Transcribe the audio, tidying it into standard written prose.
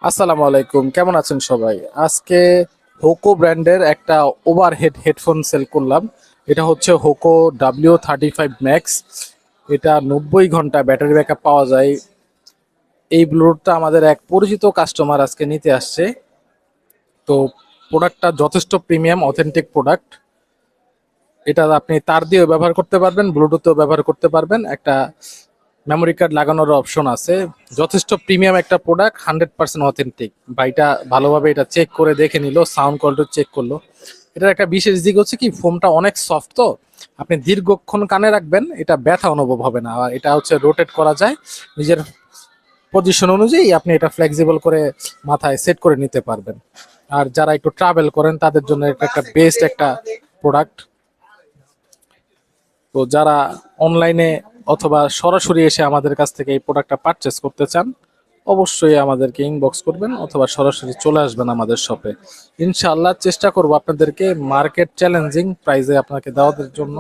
আসসালামু আলাইকুম, কেমন আছেন সবাই? আজকে হোকো ব্র্যান্ডের একটা ওভারহেড হেডফোন সেল করলাম। এটা হচ্ছে হোকো W35 ম্যাক্স। এটা 90 ঘন্টা ব্যাটারি ব্যাকআপ পাওয়া যায়। এই ব্লুটুথটা আমাদের এক পরিচিত কাস্টমার আজকে নিতে আসছে। তো প্রোডাক্টটা যথেষ্ট প্রিমিয়াম অথেন্টিক প্রোডাক্ট। এটা আপনি তার দিয়েও ব্যবহার করতে পারবেন, ব্লুটুথেও ব্যবহার করতে পারবেন। একটা মেমোরি কার্ড লাগানোর অপশন আছে। যথেষ্ট প্রিমিয়াম একটা প্রোডাক্ট, 100% অথেন্টিক। ভাইটা ভালোভাবে এটা চেক করে দেখে নিল, সাউন্ড কোয়ালিটি চেক করলো। এটার একটা বিশেষ দিক হচ্ছে কি, ফোমটা অনেক সফট। তো আপনি দীর্ঘক্ষণ কানে রাখবেন, এটা ব্যথা অনুভব হবে না। আর এটা হচ্ছে রোটেট করা যায় নিজের পজিশন অনুযায়ী। আপনি এটা ফ্লেক্সিবল করে মাথায় সেট করে নিতে পারবেন। আর যারা একটু ট্রাভেল করেন তাদের জন্য এটা একটা বেস্ট একটা প্রোডাক্ট। তো যারা অনলাইনে অথবা সরাসরি এসে আমাদের কাছ থেকে এই প্রোডাক্টটা পারচেস করতে চান, অবশ্যই আমাদেরকে ইনবক্স করবেন অথবা সরাসরি চলে আসবেন আমাদের শপে। ইনশাআল্লাহ চেষ্টা করব আপনাদেরকে মার্কেট চ্যালেঞ্জিং প্রাইসে আপনাকে দেওয়ার জন্য।